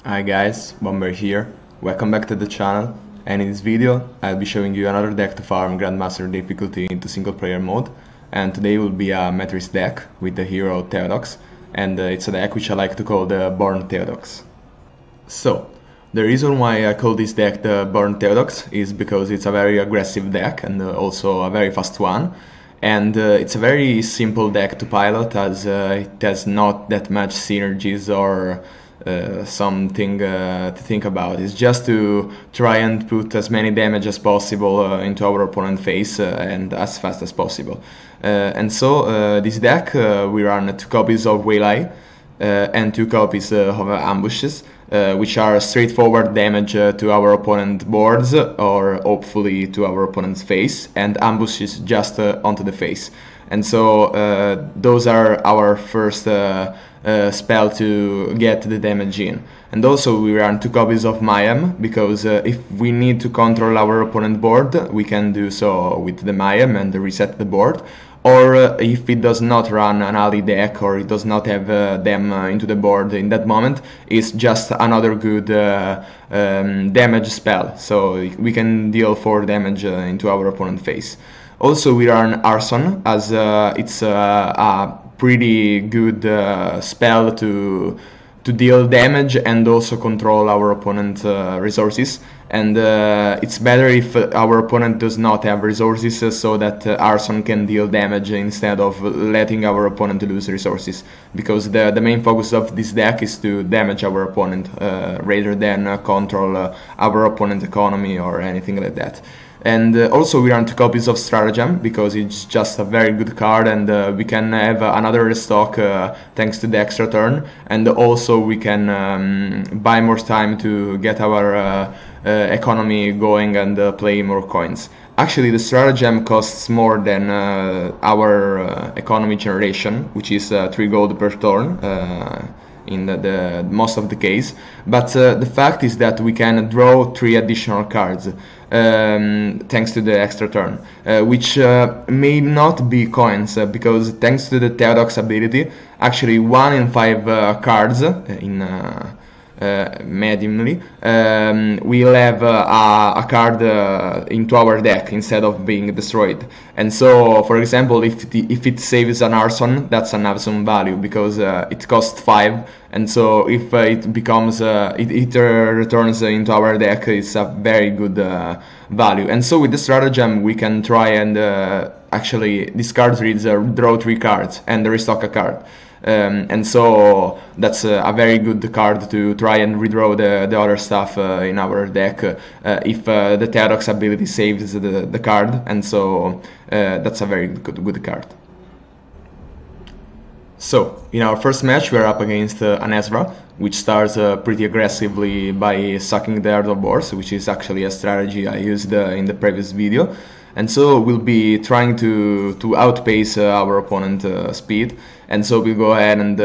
Hi guys, Bomber here. Welcome back to the channel, and in this video I'll be showing you another deck to farm Grandmaster difficulty into single player mode. And today will be a Metris deck with the hero Theodox, and it's a deck which I like to call the Born Theodox. So, the reason why I call this deck the Born Theodox is because it's a very aggressive deck and also a very fast one. And it's a very simple deck to pilot, as it has not that much synergies or something to think about. It's just to try and put as many damage as possible into our opponent's face and as fast as possible. And so this deck we run 2 copies of Waylay and 2 copies of ambushes, which are straightforward damage to our opponent's boards or hopefully to our opponent's face, and ambushes just onto the face. And so those are our first spell to get the damage in. And also we run 2 copies of Mayhem, because if we need to control our opponent board, we can do so with the Mayhem and reset the board. Or if it does not run an ally deck, or it does not have them into the board in that moment, it's just another good damage spell, so we can deal 4 damage into our opponent's face. Also we run Arson, as it's a pretty good spell to deal damage and also control our opponent's resources. And it's better if our opponent does not have resources, so that Arson can deal damage instead of letting our opponent lose resources, because the main focus of this deck is to damage our opponent rather than control our opponent's economy or anything like that. And also we run 2 copies of Stratagem, because it's just a very good card, and we can have another restock thanks to the extra turn, and also we can buy more time to get our economy going and play more coins. Actually, the Stratagem costs more than our economy generation, which is 3 gold per turn in the most of the case, but the fact is that we can draw 3 additional cards thanks to the extra turn, which may not be coins, because thanks to the Theodox ability, actually 1 in 5 cards in mediumly we'll have a card into our deck instead of being destroyed. And so, for example, if it saves an Arson, that's an awesome value, because it costs 5, and so if it becomes it returns into our deck, it's a very good value. And so with the Stratagem we can try and actually discard reads, draw 3 cards and restock a card. And so that's a very good card to try and redraw the other stuff in our deck if the Theodox ability saves the card, and so that's a very good card. So, in our first match we are up against an Ezra, which starts pretty aggressively by sucking the Heart of Boars, which is actually a strategy I used in the previous video. And so we'll be trying to outpace our opponent's speed, and so we'll go ahead and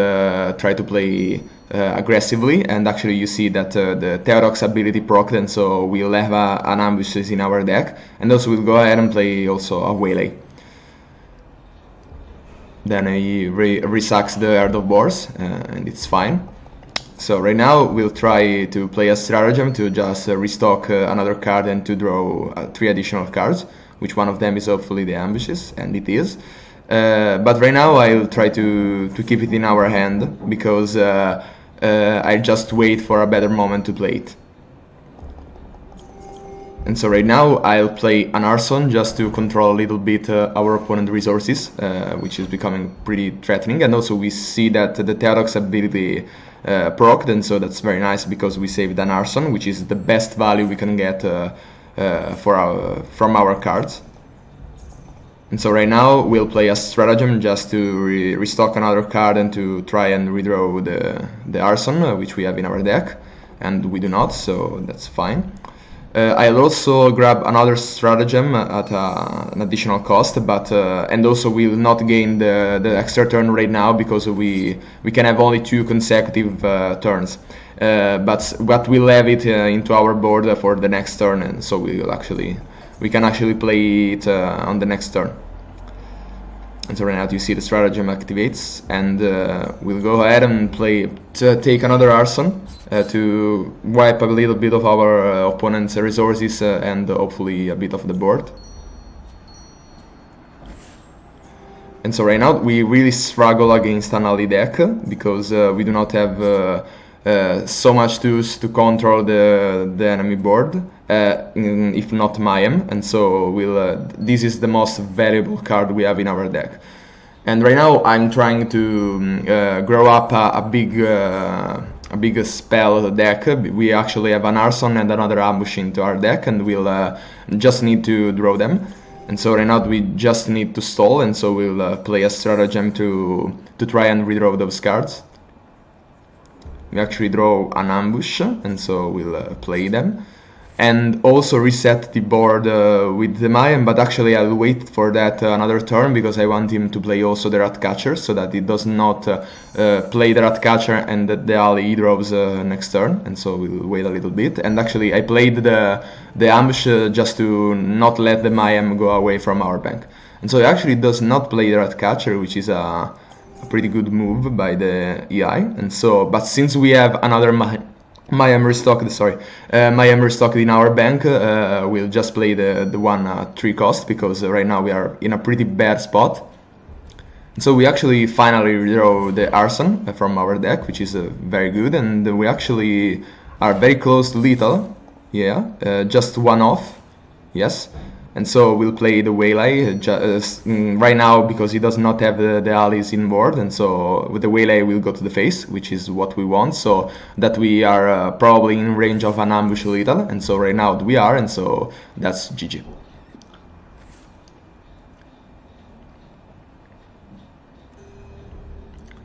try to play aggressively. And actually you see that the Theodox ability procced, and so we'll have an ambushes in our deck, and also we'll go ahead and play also a Waylay. Then he resucks the Heart of Boars, and it's fine. So right now we'll try to play a Stratagem to just restock another card and to draw 3 additional cards, which one of them is hopefully the ambushes, and it is. But right now I'll try to keep it in our hand, because I just wait for a better moment to play it. And so right now I'll play an Arson just to control a little bit our opponent's resources, which is becoming pretty threatening. And also we see that the Theodox ability procced, and so that's very nice, because we saved an Arson, which is the best value we can get from our cards. And so right now we'll play a Stratagem just to restock another card and to try and redraw the Arson, which we have in our deck, and we do not, so that's fine. I'll also grab another Stratagem at an additional cost, but and also we'll not gain the extra turn right now, because we can have only 2 consecutive turns. But we'll have it into our board for the next turn, and so we can actually play it on the next turn. And so right now you see the stratagem activates, and we'll go ahead and take another Arson to wipe a little bit of our opponent's resources and hopefully a bit of the board. And so right now we really struggle against an ally deck because we do not have so much tools to control the enemy board, if not Mayhem, and so this is the most valuable card we have in our deck. And right now I'm trying to grow up a big spell deck. We actually have an Arson and another ambush into our deck, and we'll just need to draw them. And so right now we just need to stall, and so we'll play a stratagem to try and redraw those cards. We actually draw an ambush, and so we'll play them. And also reset the board with the Mayhem, but actually I'll wait for that another turn because I want him to play also the Ratcatcher, so that he does not play the Ratcatcher and that the ally draws next turn, and so we'll wait a little bit. And actually I played the ambush just to not let the Mayhem go away from our bank. And so he actually does not play the Ratcatcher, which is a pretty good move by the EI. And so, but since we have another Mayhem restocked in our bank, we'll just play the one 3 cost because right now we are in a pretty bad spot. And so we actually finally redraw the Arson from our deck, which is very good, and we actually are very close to lethal. Yeah, just one off. Yes. And so we'll play the Waylay right now because he does not have the allies in board, and so with the Waylay we'll go to the face, which is what we want, so that we are probably in range of an ambush lethal, and so right now we are, and so that's GG.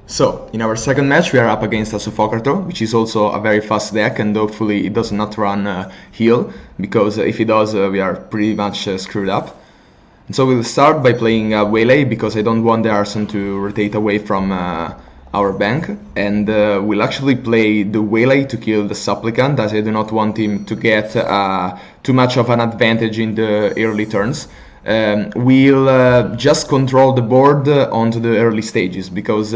So, in our second match we are up against a Suffocator, which is also a very fast deck, and hopefully it does not run heal, because if it does we are pretty much screwed up. And so we'll start by playing Waylay, because I don't want the Arson to rotate away from our bank, and we'll actually play the Waylay to kill the Supplicant, as I do not want him to get too much of an advantage in the early turns. We'll just control the board onto the early stages, because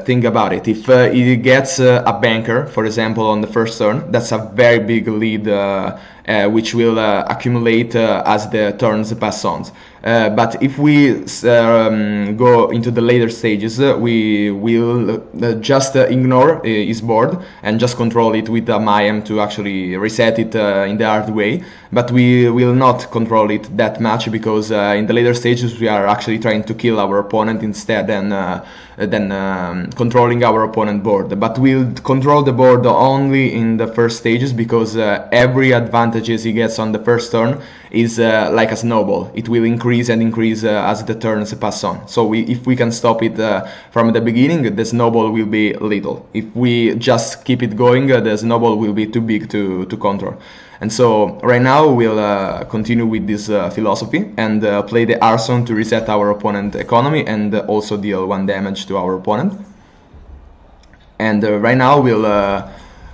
think about it, if he gets a banker, for example, on the first turn, that's a very big lead which will accumulate as the turns pass on. But if we go into the later stages, we will just ignore his board and just control it with a Mayhem to actually reset it in the hard way. But we will not control it that much, because in the later stages we are actually trying to kill our opponent instead than controlling our opponent board. But we'll control the board only in the first stages, because every advantage he gets on the first turn is like a snowball. It will increase and increase as the turns pass on. So if we can stop it from the beginning, the snowball will be little. If we just keep it going, the snowball will be too big to control. And so right now we'll continue with this philosophy and play the Arson to reset our opponent economy and also deal 1 damage to our opponent. And right now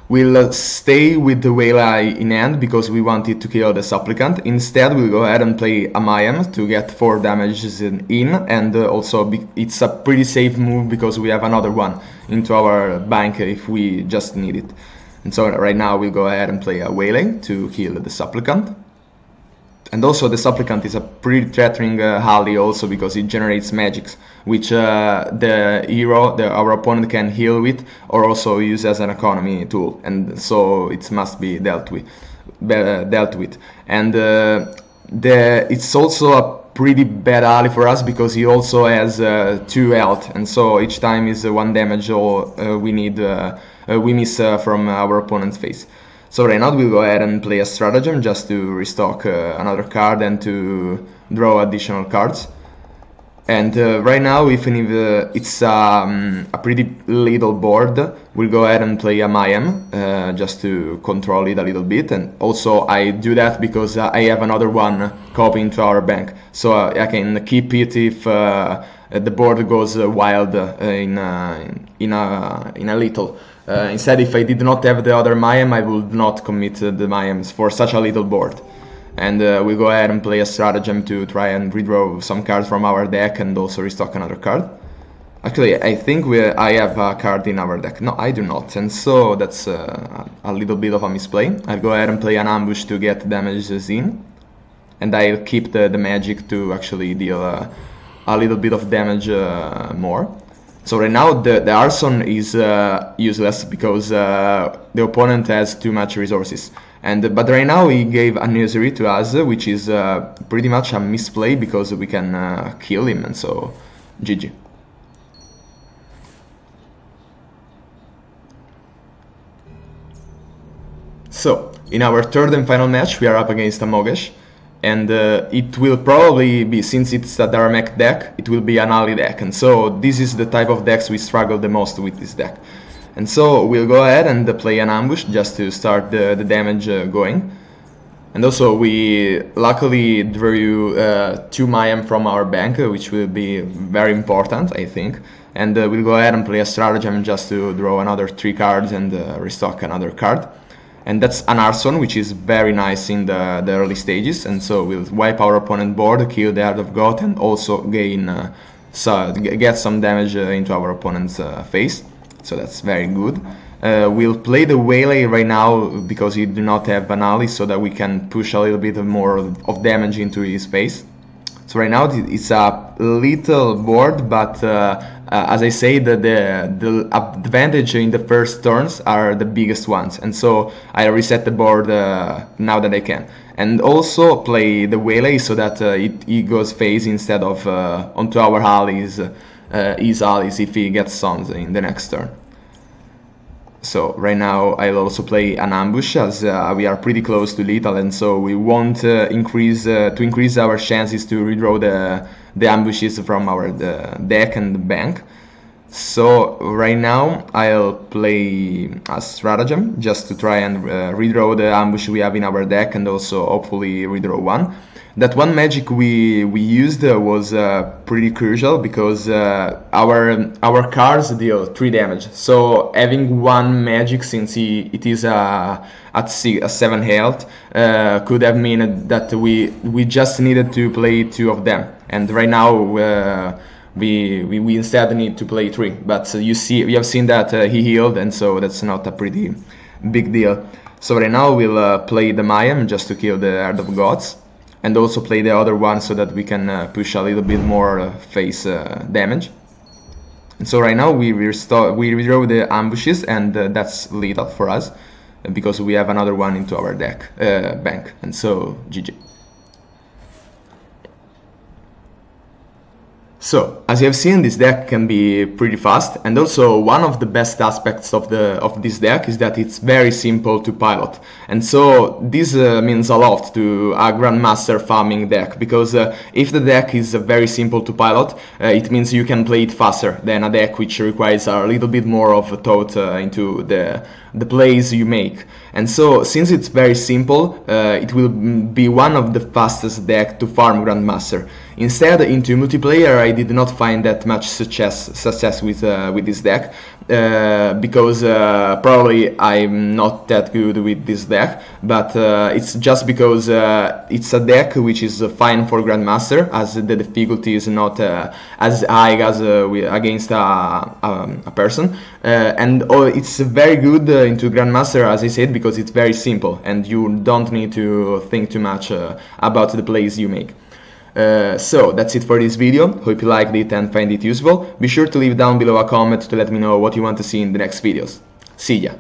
we'll stay with the Waylay in hand, because we wanted to kill the Supplicant. Instead we'll go ahead and play a Mayhem to get 4 damages in, and also it's a pretty safe move because we have another one into our bank if we just need it. And so right now we'll go ahead and play a Waylay to kill the Supplicant. And also the Supplicant is a pretty threatening ally also, because it generates magics, which the hero, our opponent, can heal with or also use as an economy tool, and so it must be dealt with. And it's also a pretty bad ally for us, because he also has 2 health, and so each time is 1 damage we miss from our opponent's face. So right now we'll go ahead and play a Stratagem just to restock another card and to draw additional cards. And right now, even if it's a pretty little board, we'll go ahead and play a Mayhem just to control it a little bit. And also I do that because I have another one copying to our bank, so I can keep it if the board goes wild in a little. Instead, if I did not have the other Mayhem, I would not commit the Mayhems for such a little board. and we'll go ahead and play a Stratagem to try and redraw some cards from our deck and also restock another card. Actually, I think I have a card in our deck. No, I do not, and so that's a little bit of a misplay. I'll go ahead and play an ambush to get damages in, and I'll keep the magic to actually deal a little bit of damage more. So right now the Arson is useless because the opponent has too much resources. But right now he gave a nursery to us, which is pretty much a misplay because we can kill him, and so GG. So, in our third and final match we are up against a Mogesh, and it will probably be, since it's a Daramech deck, it will be an ally deck, and so this is the type of decks we struggle the most with this deck. And so we'll go ahead and play an ambush just to start the damage going. And also we luckily drew 2 Mayhem from our bank, which will be very important, I think. And we'll go ahead and play a Stratagem just to draw another 3 cards and restock another card. And that's an Arson, which is very nice in the early stages, and so we'll wipe our opponent board, kill the Heart of God, and also gain get some damage into our opponent's face. So that's very good. We'll play the Waylay right now because we do not have an ally, so that we can push a little bit more of damage into his face. So right now it's a little board, but as I say, the advantage in the first turns are the biggest ones, and so I reset the board now that I can. And also play the Waylay so that it goes phase instead of onto our allies, his allies, if he gets stunned in the next turn. So right now I'll also play an ambush, as we are pretty close to lethal, and so we want increase our chances to redraw the ambushes from our deck and the bank. So right now I'll play a Stratagem just to try and redraw the ambush we have in our deck, and also hopefully redraw one. That one magic we used was pretty crucial because our cards deal 3 damage. So having one magic, since it is at 7 health, could have meant that we just needed to play 2 of them. And right now we instead need to play 3. But we have seen that he healed, and so that's not a pretty big deal. So right now we'll play the Mayhem just to kill the Heart of Gods, and also play the other one so that we can push a little bit more face damage. And so right now we redraw the ambushes, and that's lethal for us because we have another one into our deck bank, and so GG. So, as you have seen, this deck can be pretty fast, and also one of the best aspects of this deck is that it's very simple to pilot. And so this means a lot to a Grandmaster farming deck, because if the deck is very simple to pilot, it means you can play it faster than a deck which requires a little bit more of thought into the plays you make. And so, since it's very simple, it will be one of the fastest deck to farm Grandmaster. Instead, into multiplayer, I did not find that much success with this deck, because probably I'm not that good with this deck, but it's just because it's a deck which is fine for Grandmaster, as the difficulty is not as high as against a person, and it's very good into Grandmaster, as I said, because it's very simple and you don't need to think too much about the plays you make. So that's it for this video. Hope you liked it and find it useful. Be sure to leave down below a comment to let me know what you want to see in the next videos. See ya!